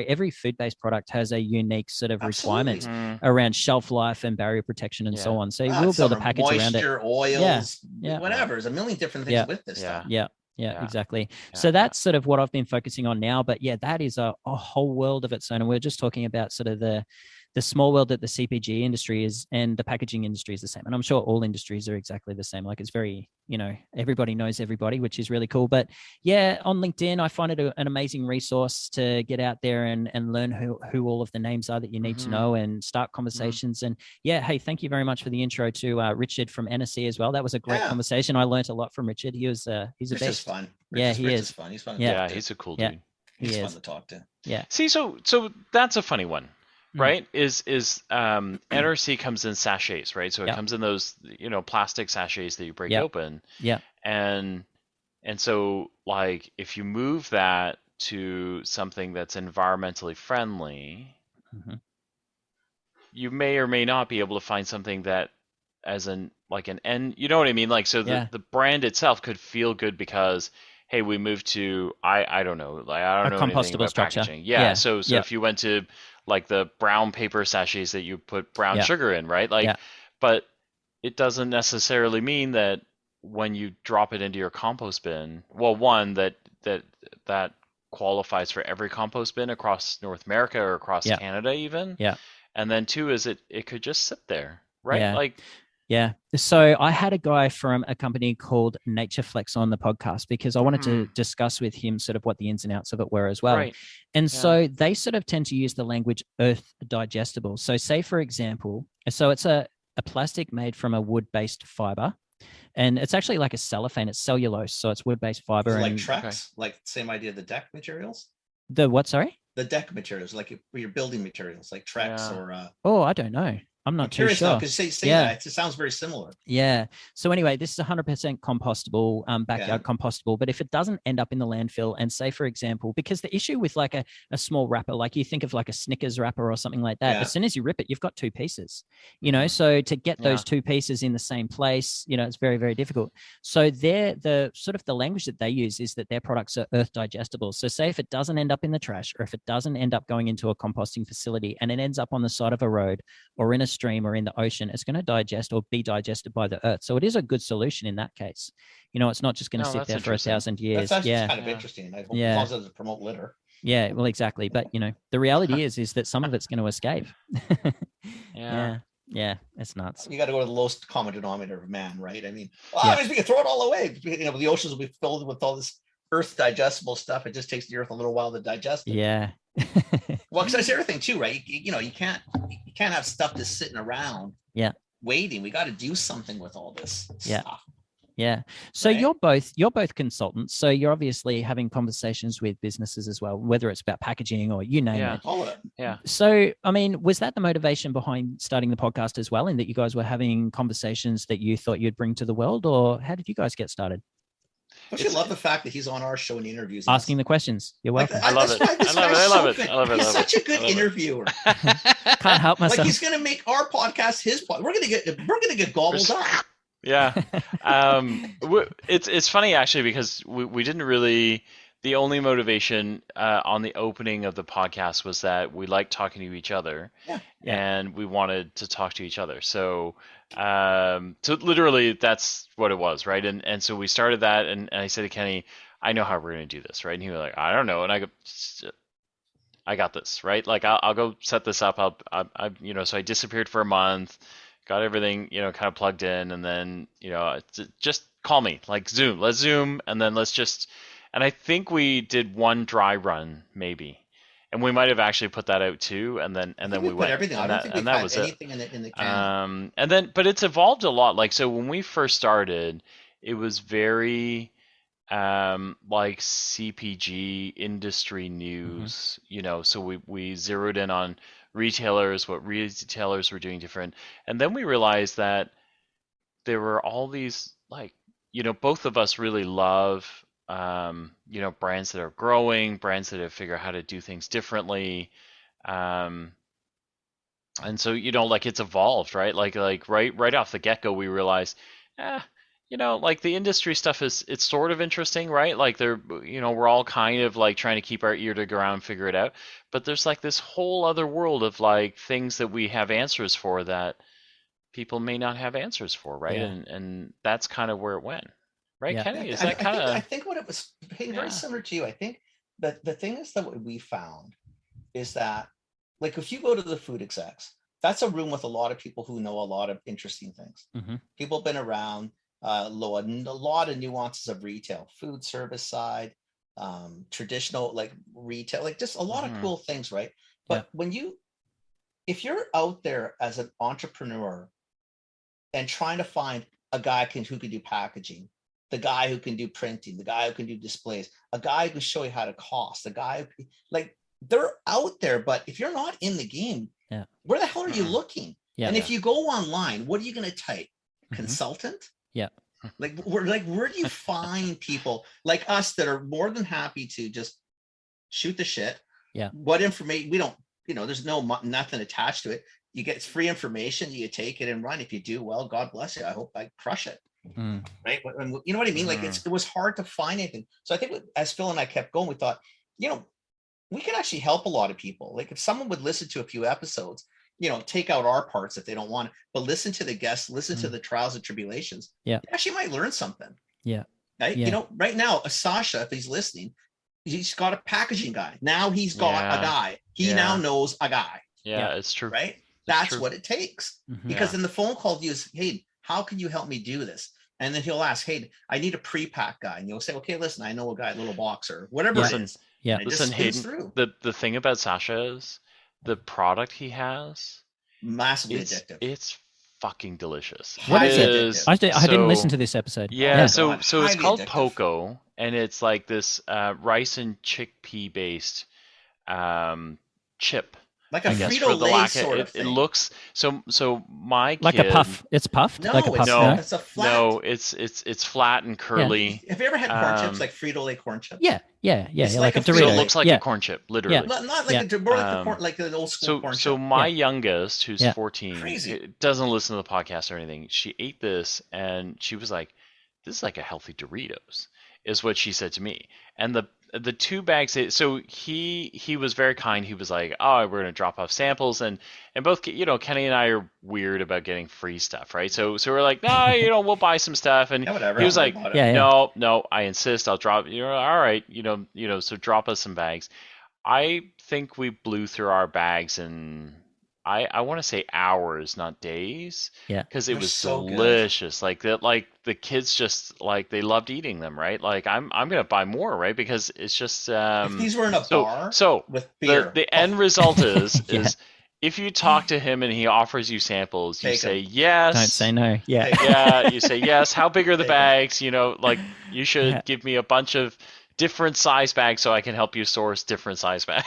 every food-based product has a unique sort of requirement around shelf life and barrier protection and so on. So you will build a package around it. Oils, whatever. There's a million different things with this stuff. Yeah, exactly. Yeah. So that's sort of what I've been focusing on now. But yeah, that is a whole world of its own. And we're just talking about sort of the small world that the CPG industry is, and the packaging industry is the same. And I'm sure all industries are exactly the same. Like it's very, everybody knows everybody, which is really cool. But yeah, on LinkedIn, I find it an amazing resource to get out there and learn who all of the names are that you need to know and start conversations. And yeah, hey, thank you very much for the intro to Richard from NSC as well. That was a great conversation. I learned a lot from Richard. He's a beast. Fun. He is fun. He's fun. Yeah, he's a cool dude. He's fun to talk to. Yeah. See, so that's a funny one. Right, is NRC comes in sachets, right? So it comes in those plastic sachets that you break open. Yeah. And so like if you move that to something that's environmentally friendly, you may or may not be able to find something that as an end, you know what I mean? Like so the brand itself could feel good because hey, we moved to I don't know, like I don't know anything about structure. Packaging. Yeah. So if you went to like the brown paper sachets that you put brown sugar in, right? Like, but it doesn't necessarily mean that when you drop it into your compost bin, well, one, that qualifies for every compost bin across North America or across Canada even. Yeah. And then two is it could just sit there, right? Yeah. Like, yeah. So I had a guy from a company called NatureFlex on the podcast because I wanted to discuss with him sort of what the ins and outs of it were as well. Right. And so they sort of tend to use the language earth digestible. So say, for example, so it's a plastic made from a wood-based fiber. And it's actually like a cellophane. It's cellulose. So it's wood-based fiber. Like Trex, like same idea, the deck materials? The what, sorry? The deck materials, like your building materials, like Trex or... Oh, I don't know. I'm not too sure. Because that, it sounds very similar. Yeah. So anyway, this is 100% compostable, backyard compostable. But if it doesn't end up in the landfill, and say, for example, because the issue with like a small wrapper, like you think of like a Snickers wrapper or something like that, as soon as you rip it, you've got two pieces, so to get those two pieces in the same place, it's very, very difficult. So the sort of the language that they use is that their products are earth digestible. So say if it doesn't end up in the trash, or if it doesn't end up going into a composting facility and it ends up on the side of a road or in a stream or in the ocean, it's going to digest or be digested by the earth. So it is a good solution in that case. It's not just going to sit there for 1,000 years. That's actually kind of interesting. I hope as long as it doesn't promote litter. Yeah, well, exactly. But the reality is that some of it's going to escape. Yeah, it's nuts. You got to go to the lowest common denominator of man, right? I mean, we can throw it all away. The oceans will be filled with all this earth digestible stuff. It just takes the earth a little while to digest it. Yeah. Well, because that's the other thing too, right? You can't have stuff just sitting around. Yeah. Waiting. We got to do something with all this stuff. Yeah. So Right? you're both consultants. So you're obviously having conversations with businesses as well, whether it's about packaging or you name it. All of it. Yeah. So, I mean, was that the motivation behind starting the podcast as well, in that you guys were having conversations that you thought you'd bring to the world, or how did you guys get started? Don't you love the fact that he's on our show and interviews Asking the questions. You're welcome. I love it. I love it. He's such a good interviewer. Can't help myself. Like he's gonna make our podcast his podcast. We're gonna get gobbled up. Yeah. It's funny actually, because we didn't really. The only motivation on the opening of the podcast was that we liked talking to each other, and we wanted to talk to each other. So, so literally that's what it was, right? And so we started that, and I said to Kenny, I know how we're going to do this, right? And he was like, I don't know. And I go, I got this, right? Like I'll go set this up. So I disappeared for a month, got everything, kind of plugged in, and then, just call me, like Zoom, let's Zoom, and then let's just. And I think we did one dry run, maybe, and we might have actually put that out too. And then we went everything. I don't think we had anything in the can. And then, but it's evolved a lot. Like, so when we first started, it was very like CPG industry news. So we zeroed in on retailers, what retailers were doing different, and then we realized that there were all these, like, both of us really love. Brands that are growing, brands that have figured out how to do things differently. And so, like it's evolved, right? Like right off the get-go, we realized, like the industry stuff it's sort of interesting, right? Like we're all kind of like trying to keep our ear to the ground, figure it out. But there's like this whole other world of like things that we have answers for that people may not have answers for, right? Yeah. And that's kind of where it went. Right, Yeah. Kenny? Is that kind of? I think what it was very similar to you. I think that the thing is that what we found is that, like, if you go to the food execs, that's a room with a lot of people who know a lot of interesting things. Mm-hmm. People have been around a lot of nuances of retail, food service side, traditional like retail, like just a lot of cool things, right? But if you're out there as an entrepreneur and trying to find a guy who can do packaging, the guy who can do printing, the guy who can do displays, a guy who can show you how to cost, a guy who, like, they're out there, but if you're not in the game, where the hell are you looking? And if you go online, what are you going to type? Consultant? Like, where do you find people like us that are more than happy to just shoot the shit? What information, we don't, there's nothing attached to it. You get free information, you take it and run. If you do, well, God bless you. I hope I crush it. Right. You know what I mean? Like it was hard to find anything. So I think as Phil and I kept going, we thought, we could actually help a lot of people. Like if someone would listen to a few episodes, take out our parts if they don't want it, but listen to the guests, listen to the trials and tribulations. You actually might learn something. Right. Right now, Sasha, if he's listening, he's got a packaging guy. Now he's got a guy. He now knows a guy. It's true. Right. That's what it takes. Because then the phone call to you is, hey, how can you help me do this? And then he'll ask, hey, I need a pre-pack guy. And you'll say, okay, listen, I know a guy, little boxer, whatever it is. Listen, Hayden, the thing about Sasha is the product he has, massively addictive. It's fucking delicious. What is it? I didn't listen to this episode. So it's called addictive. Poco, and it's like this rice and chickpea based chip. Like a Frito-Lay sort of thing. It looks so. My kid, like a puff. It's puffed. No, like a puff. It's a flat. No, it's flat and curly. Have you ever had corn chips, like Frito-Lay corn chips? Yeah, like a Dorito. So it looks like a corn chip, literally. Not like more like the corn, like an old school corn chip. So my youngest, who's 14, Crazy. Doesn't listen to the podcast or anything. She ate this and she was like, "This is like a healthy Doritos," is what she said to me. And the two bags, so he was very kind. He was like, oh, we're gonna drop off samples, and both, Kenny and I are weird about getting free stuff, right? So we're like, no, we'll buy some stuff, and he was like, no, I insist, I'll drop, all right, so drop us some bags. I think we blew through our bags in, I want to say hours, not days. Because it was so delicious. Good. Like the kids just like, they loved eating them, right? Like I'm gonna buy more, right? Because it's just if these were in a bar so with beer. The end result is if you talk to him and he offers you samples, you Take say 'em. yes. Don't say no. Yeah. Take 'em. Yeah, you say yes. How big are the Take 'em. bags? Like you should Yeah. give me a bunch of different size bags so I can help you source different size bags.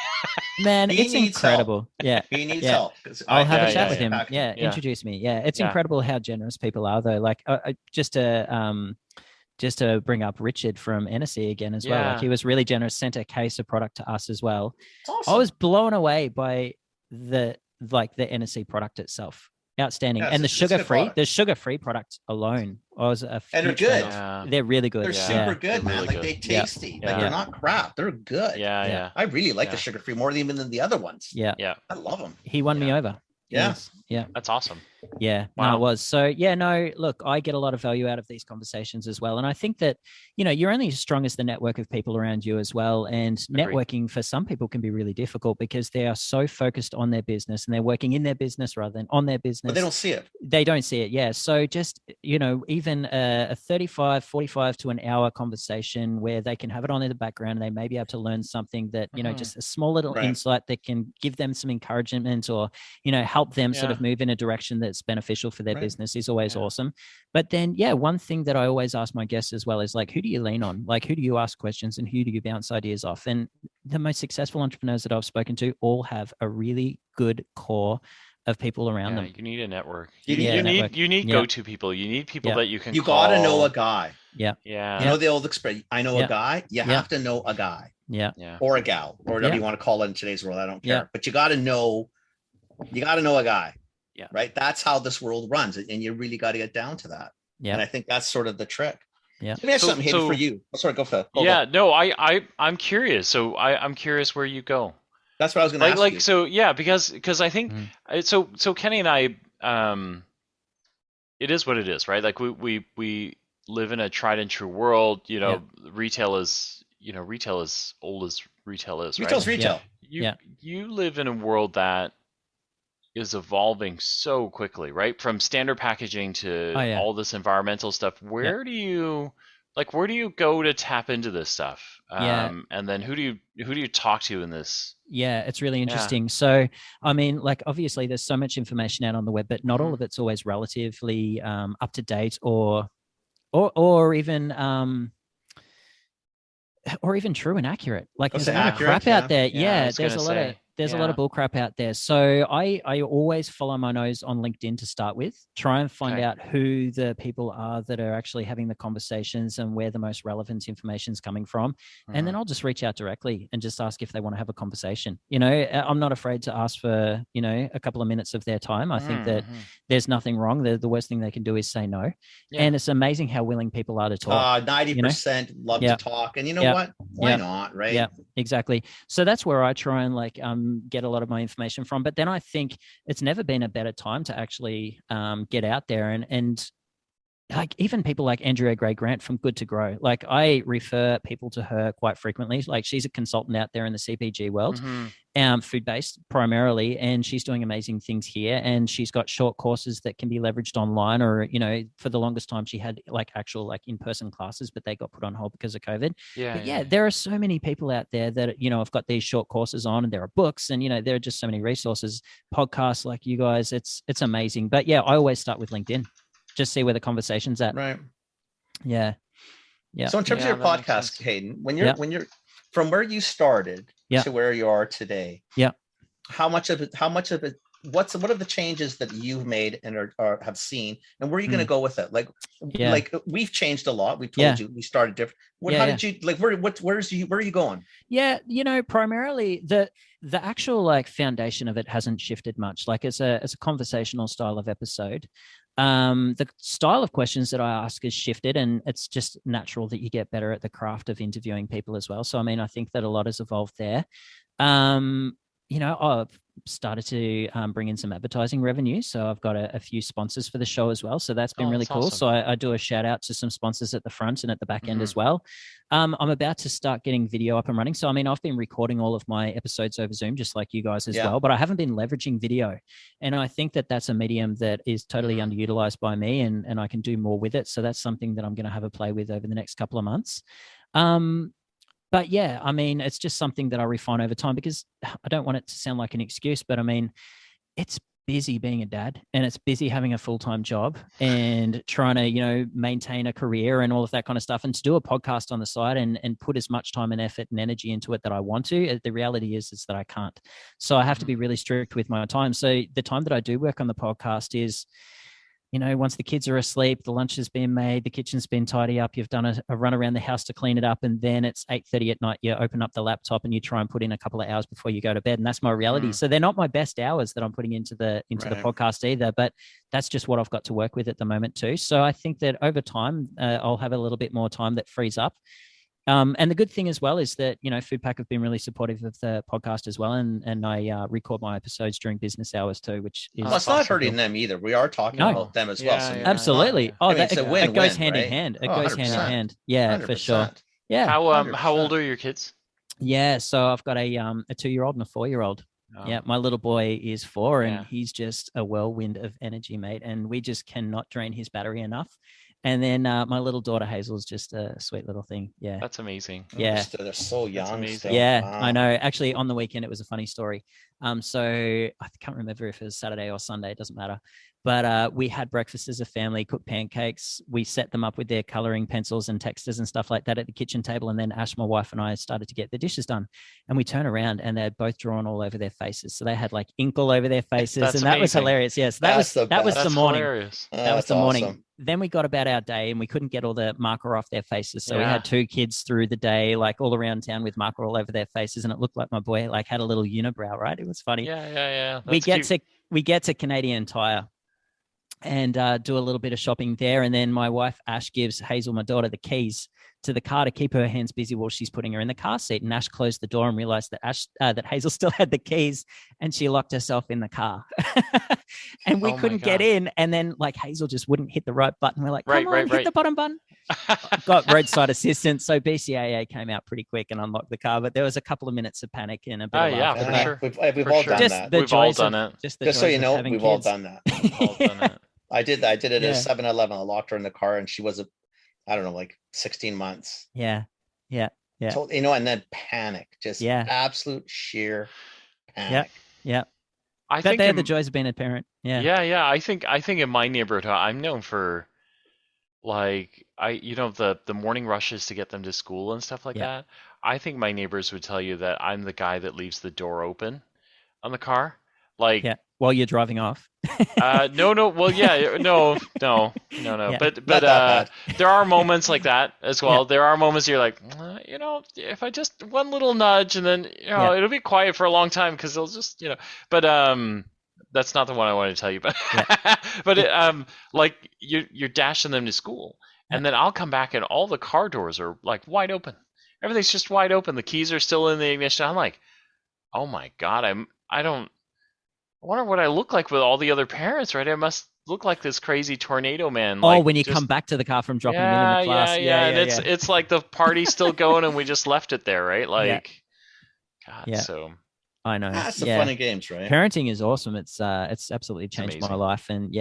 Man, He it's needs incredible. help. Yeah. He needs Yeah. help. 'Cause I'll have Yeah, a chat yeah, with yeah. him. Yeah, Yeah. introduce me. Yeah, it's Yeah. incredible how generous people are, though. Like, just to bring up Richard from NSC again as well. Like, Yeah. he was really generous. Sent a case of product to us as well. It's awesome. I was blown away by the NSC product itself. Outstanding. Yeah, And the it's a good sugar-free product alone, I was a And they're huge fan good. of. Yeah. They're really good. They're Yeah. super good, They're man. really Like good. they tasty. Yeah. Like they're not crap. They're good. Yeah, Yeah. yeah. I really like Yeah. the sugar-free more even than the other ones. Yeah. Yeah. I love them. He won me Yeah. over. Yeah. Yes. Yeah. That's awesome. Yeah, Wow. no, it was. So yeah, no, look, I get a lot of value out of these conversations as well. And I think that, you're only as strong as the network of people around you as well. And Agreed. networking for some people can be really difficult because they are so focused on their business and they're working in their business rather than on their business. But they don't see it. They don't see it. Yeah. So just, even a 35, 45 to an hour conversation where they can have it on in the background and they may be able to learn something that, Mhm. just a small little Right. insight that can give them some encouragement or, help them sort Yeah. of move in a direction that's beneficial for their Right. business is always Yeah. awesome. But then, yeah, one thing that I always ask my guests as well is like, who do you lean on? Like, who do you ask questions and who do you bounce ideas off? And the most successful entrepreneurs that I've spoken to all have a really good core of people around Yeah, them. you need a network. You need You a need network. you need Yeah. go-to people. You need people Yeah. that you can You call. gotta know a guy. Yeah. You know the old expression, I know Yeah. a guy. You Yeah. have to know a guy Yeah. Yeah. or a gal or whatever Yeah. you want to call it in today's world. I don't care. Yeah. But you gotta know a guy. Yeah. Right. That's how this world runs. And you really got to get down to that. Yeah. And I think that's sort of the trick. Yeah. Let me ask So- something, Hayden, so- for you. Oh, sorry, go for it. Yeah, no, I'm curious. So I'm curious where you go. That's what I was gonna ask you. So yeah, because I think Mm. so Kenny and I it is what it is, right? Like we live in a tried and true world, retail is old as retail is, right? Retail's retail. You live in a world that is evolving so quickly, right? From standard packaging to all this environmental stuff. Where do you go to tap into this stuff? And then who do you talk to in this? Yeah, it's really interesting. So, I mean, like obviously there's so much information out on the web, but not all of it's always relatively up to date or even true and accurate. Like there's a lot of crap out there. Yeah, there's a lot of bull crap out there. So I always follow my nose on LinkedIn to start with, try and find out who the people are that are actually having the conversations and where the most relevant information is coming from. And then I'll just reach out directly and just ask if they want to have a conversation. I'm not afraid to ask for, a couple of minutes of their time. I think that there's nothing wrong. The worst thing they can do is say no. Yeah. And it's amazing how willing people are to talk. 90% love to talk. And you know what? Why not? Right. Yeah, exactly. So that's where I try and get a lot of my information from. But then I think it's never been a better time to actually get out there and like even people like Andrea Gray Grant from Good to Grow. Like I refer people to her quite frequently. Like she's a consultant out there in the CPG world, food-based primarily, and she's doing amazing things here. And she's got short courses that can be leveraged online, or for the longest time she had like actual like in-person classes, but they got put on hold because of COVID. There are so many people out there that have got these short courses on, and there are books, and there are just so many resources, podcasts like you guys. It's amazing. But yeah, I always start with LinkedIn. Just see where the conversation's at. Right. Yeah. So in terms of your podcast, Hayden, when you're from where you started to where you are today, how much of it, what are the changes that you've made and are have seen, and where are you going to go with it? Like we've changed a lot. We told you we started different. How did you like? Where are you going? Yeah, primarily the actual like foundation of it hasn't shifted much. Like it's a conversational style of episode. The style of questions that I ask has shifted, and it's just natural that you get better at the craft of interviewing people as well. So, I mean, I think that a lot has evolved there. I've started to bring in some advertising revenue. So I've got a few sponsors for the show as well. So that's been really cool. Awesome. So I do a shout out to some sponsors at the front and at the back end as well. I'm about to start getting video up and running. So, I mean, I've been recording all of my episodes over Zoom, just like you guys as well, but I haven't been leveraging video. And I think that that's a medium that is totally underutilized by me, and I can do more with it. So that's something that I'm going to have a play with over the next couple of months. But yeah, I mean, it's just something that I refine over time, because I don't want it to sound like an excuse, but I mean, It's busy being a dad, and it's busy having a full-time job and trying to, you know, maintain a career and all of that kind of stuff. And to do a podcast on the side and put as much time and effort and energy into it that I want to, the reality is that I can't. So I have to be really strict with my time. So the time that I do work on the podcast is, you know, once the kids are asleep, the lunch has been made, the kitchen's been tidy up, you've done a run around the house to clean it up, and then it's 8:30 at night, you open up the laptop and you try and put in a couple of hours before you go to bed. And that's my reality. So they're not my best hours that I'm putting into the podcast either, but that's just what I've got to work with at the moment too. So I think that over time, I'll have a little bit more time that frees up. And the good thing as well is that, you know, Foodpack have been really supportive of the podcast as well. And I record my episodes during business hours too, which is... Well, it's not hurting them either. We are talking about them as well. So absolutely. It goes hand right? in hand. It goes hand in hand. Yeah, 100%. For sure. Yeah. How old are your kids? Yeah, so I've got a 2-year-old and a 4-year-old. Oh. Yeah, my little boy is 4 and he's just a whirlwind of energy, mate. And we just cannot drain his battery enough. And then my little daughter Hazel is just a sweet little thing. Yeah, that's amazing. Yeah, they're so young. Yeah, wow. I know. Actually, on the weekend it was a funny story. So I can't remember if it was Saturday or Sunday. It doesn't matter. But we had breakfast as a family, cooked pancakes. We set them up with their coloring pencils and texters and stuff like that at the kitchen table. And then Ash, my wife, and I started to get the dishes done. And we turn around and they're both drawn all over their faces. So they had like ink all over their faces. That's and amazing. That was hilarious. Yes, that was the morning. Hilarious. That was the morning. Awesome. Then we got about our day and we couldn't get all the marker off their faces. So we had 2 kids through the day, like all around town with marker all over their faces. And it looked like my boy like had a little unibrow, right? It was funny. Yeah. We get to Canadian Tire and do a little bit of shopping there. And then my wife, Ash, gives Hazel, my daughter, the keys to the car to keep her hands busy while she's putting her in the car seat. And Ash closed the door and realized that that Hazel still had the keys and she locked herself in the car. And we couldn't get in. And then like Hazel just wouldn't hit the right button. We're like, come on, hit the bottom button. Got roadside assistance. So BCAA came out pretty quick and unlocked the car. But there was a couple of minutes of panic and a bit of laughter. For sure. We've all done that. We've all done it. Just so you know, we've all kids. done that. We've all done it. I did it at 7-Eleven. I locked her in the car and she was I don't know, like 16 months. Yeah. So, you know, and then panic, just absolute sheer panic. Yeah. I think they're the joys of being a parent. Yeah. I think in my neighborhood, I'm known for like the morning rushes to get them to school and stuff like that. I think my neighbors would tell you that I'm the guy that leaves the door open on the car. Like while you're driving off. No. Well, no. Yeah. But there are moments like that as well. Yeah. There are moments you're like, if I just one little nudge and then it'll be quiet for a long time because they'll just But that's not the one I wanted to tell you. But but like you're dashing them to school, and then I'll come back and all the car doors are like wide open. Everything's just wide open. The keys are still in the ignition. I'm like, oh my god, I wonder what I look like with all the other parents, right? I must look like this crazy tornado man. When you come back to the car from dropping them in the class. Yeah. It's like the party's still going and we just left it there, right? Like, God, so. I know. That's the fun of games, right? Parenting is awesome. It's absolutely changed my life. And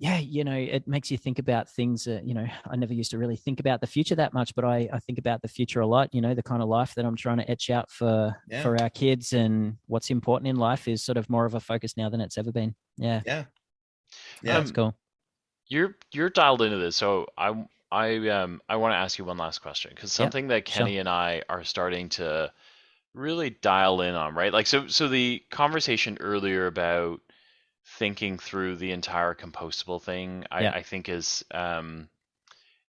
it makes you think about things that, I never used to really think about the future that much, but I think about the future a lot, the kind of life that I'm trying to etch out for our kids, and what's important in life is sort of more of a focus now than it's ever been. Yeah. That's cool. You're dialed into this. So I want to ask you one last question, because something that Kenny and I are starting to really dial in on, right? Like, so the conversation earlier about thinking through the entire compostable thing, I think is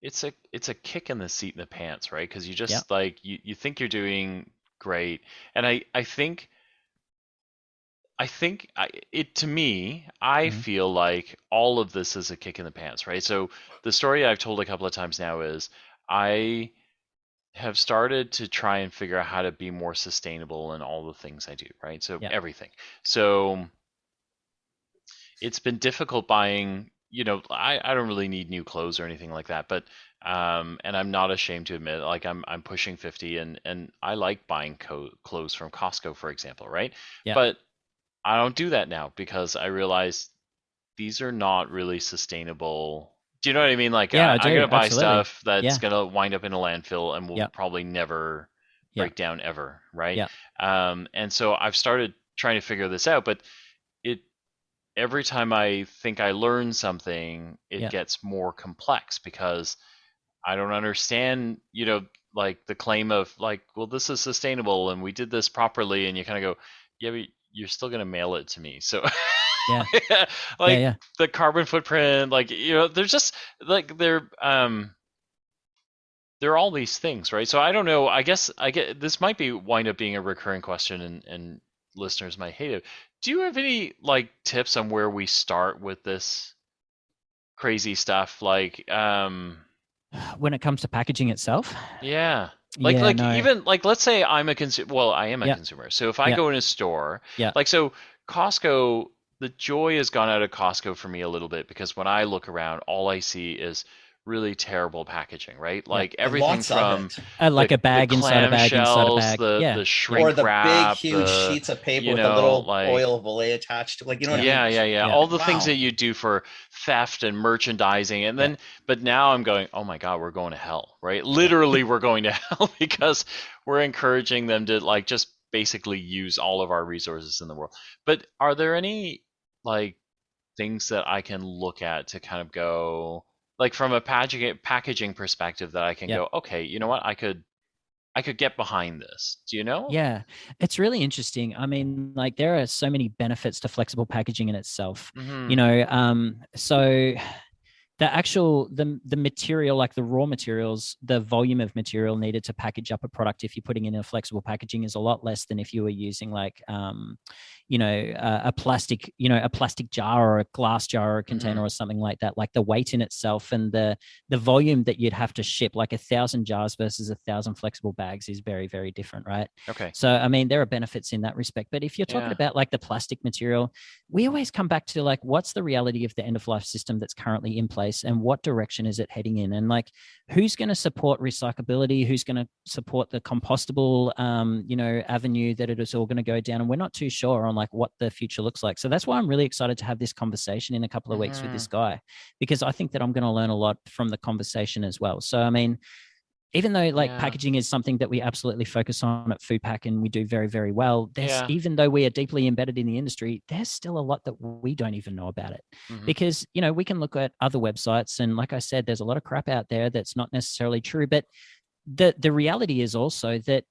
it's a kick in the seat in the pants, right? Because you just like you think you're doing great, and I think it to me, I feel like all of this is a kick in the pants, right? So the story I've told a couple of times now is I have started to try and figure out how to be more sustainable in all the things I do, right? So everything. So it's been difficult buying, I don't really need new clothes or anything like that, but and I'm not ashamed to admit, like I'm pushing 50 and I like buying clothes from Costco, for example, right? Yeah. But I don't do that now because I realize these are not really sustainable. Do you know what I mean? Like I'm going to buy stuff that's going to wind up in a landfill and will probably never break down ever, right? Yeah. And so I've started trying to figure this out, but every time I think I learn something, it gets more complex because I don't understand, like the claim of like, well, this is sustainable and we did this properly, and you kind of go, yeah, but you're still going to mail it to me. So Yeah. the carbon footprint, like, there's just like there are all these things, right? So I don't know. I guess this might wind up being a recurring question, and listeners might hate it. Do you have any like tips on where we start with this crazy stuff? Like, when it comes to packaging itself? Yeah. Even like, let's say I'm a consumer. Well, I am a consumer. So if I go in a store, like, so Costco, the joy has gone out of Costco for me a little bit, because when I look around, all I see is really terrible packaging, right? Like everything from like a bag inside a bag inside a bag, the shrink or the wrap, big huge sheets of paper with a little like, oil fillet attached to, like, you know what I mean? Yeah. All the things that you do for theft and merchandising, and then but now I'm going, oh my God, we're going to hell, right? Literally, we're going to hell because we're encouraging them to like just basically use all of our resources in the world. But are there any like things that I can look at to kind of go, like, from a packaging perspective, that I can go, okay, you know what, I could get behind this. Do you know? Yeah, it's really interesting. I mean, like, there are so many benefits to flexible packaging in itself. So the material, like the raw materials, the volume of material needed to package up a product, if you're putting in a flexible packaging, is a lot less than if you were using like a plastic jar or a glass jar or a container or something like that. Like the weight in itself and the volume that you'd have to ship, like 1,000 jars versus 1,000 flexible bags, is very, very different, right? Okay. So I mean, there are benefits in that respect. But if you're talking about like the plastic material, we always come back to like, what's the reality of the end of life system that's currently in place, and what direction is it heading in? And like, who's going to support recyclability? Who's going to support the compostable avenue that it is all going to go down? And we're not too sure on like what the future looks like. So that's why I'm really excited to have this conversation in a couple of weeks with this guy, because I think that I'm going to learn a lot from the conversation as well. So I mean, even though like packaging is something that we absolutely focus on at FoodPak and we do very, very well, even though we are deeply embedded in the industry, there's still a lot that we don't even know about it. Because, we can look at other websites, and like I said, there's a lot of crap out there that's not necessarily true. But the reality is also that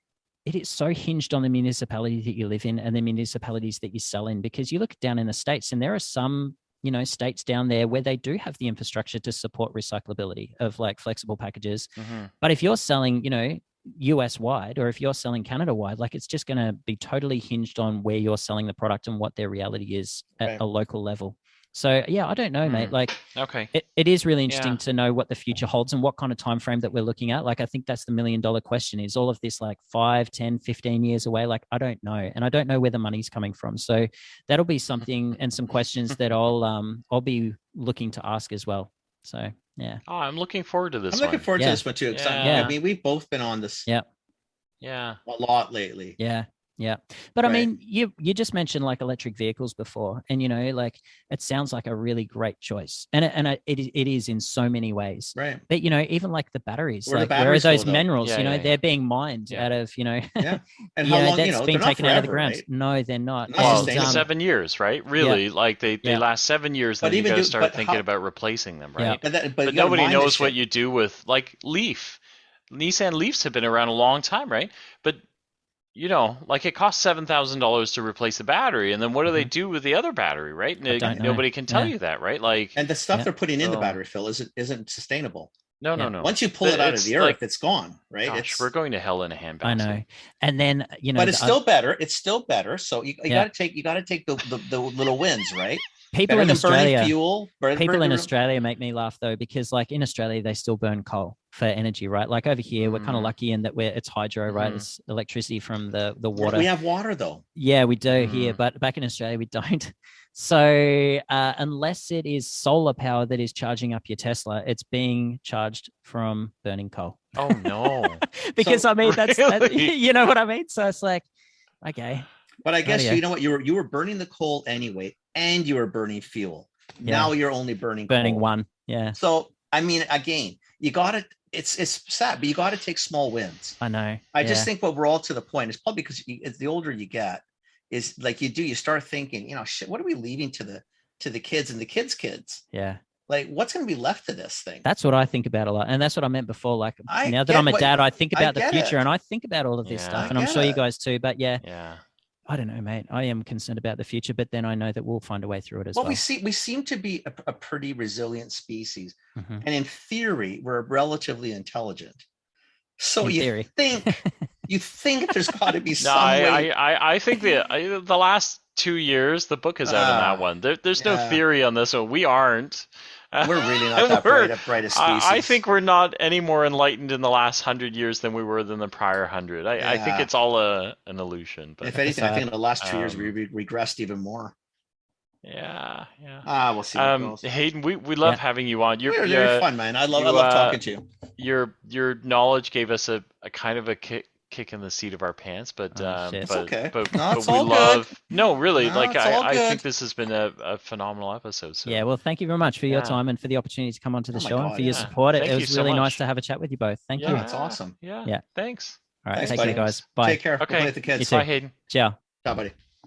it is so hinged on the municipality that you live in and the municipalities that you sell in, because you look down in the States and there are some states down there where they do have the infrastructure to support recyclability of like flexible packages. But if you're selling, US wide, or if you're selling Canada wide, like, it's just going to be totally hinged on where you're selling the product and what their reality is at a local level. So yeah, I don't know, mate. Like, okay, it is really interesting to know what the future holds and what kind of time frame that we're looking at. Like, I think that's the $1 million question: is all of this like 5, 10, 15 years away? Like, I don't know, and I don't know where the money's coming from. So that'll be something and some questions that I'll be looking to ask as well. So yeah. Oh, I'm looking forward to this. I'm looking forward to this one too. I mean, we've both been on this. Yeah. A lot lately. Yeah. But I mean, you just mentioned like electric vehicles before, and like, it sounds like a really great choice, and it is in so many ways. Right. But even like the batteries, where are those minerals? They're being mined out of And how long? That's being taken out of the ground. Right? No, they're not. Well, 7 years, right? Really, like they last 7 years. Then you got to start thinking about replacing them, right? But nobody knows what you do with like Leaf. Nissan Leafs have been around a long time, right? But like, it costs $7,000 to replace the battery, and then what do they do with the other battery, right? Nobody can tell you that, right? Like, and the stuff they're putting in the battery, Phil, isn't sustainable. No. Once you pull it out of the earth, it's gone, right? Gosh, we're going to hell in a handbasket. I know. And then but it's still better. It's still better. So you got to take the little wins, right? People in Australia, Australia make me laugh though, because like in Australia they still burn coal for energy, right? Like over here we're kind of lucky in that it's hydro, right? It's electricity from the water. We have water though. Yeah, we do here, but back in Australia we don't. So unless it is solar power that is charging up your Tesla, it's being charged from burning coal. Oh no! Because I mean that's you know what I mean. So it's like, okay. But I guess you know what, you were burning the coal anyway, and you were burning fuel. Now you're only burning coal. One. Yeah. So I mean, again, you got to. It's sad, but you got to take small wins. I know. I just think what we're all to the point is probably because the older you get, is like you start thinking, shit, what are we leaving to the kids and the kids? Yeah. Like, what's going to be left of this thing? That's what I think about a lot. And that's what I meant before. Like, now that I'm a dad, I think about the future and I think about all of this stuff. And I'm sure you guys too. But yeah, I don't know, mate. I am concerned about the future, but then I know that we'll find a way through it as well. We seem to be a pretty resilient species. And in theory, we're relatively intelligent. So you think there's got to be some way. I think the last 2 years, the book is out on that one. There's no theory on this one. We aren't. We're really not that bright a species. I think we're not any more enlightened in the last 100 years than we were in the prior 100. I think it's all an illusion. But if anything, I think in the last 2 years we regressed even more. Yeah. We'll see. Hayden, we love having you on. You're fun, man. I love talking to you. Your knowledge gave us a kind of a kick in the seat of our pants, but it's okay. But it's we all love. good. No, really, No, I think this has been a phenomenal episode. So. Yeah, well, thank you very much for your time and for the opportunity to come onto the show and for your support. Thank it was really nice to have a chat with you both. Thank you. That's awesome. Yeah. Thanks. All right, Thanks, take buddy. care, guys. Bye. Take care. Okay. Play with the kids. Bye, Hayden. Ciao. Ciao, buddy.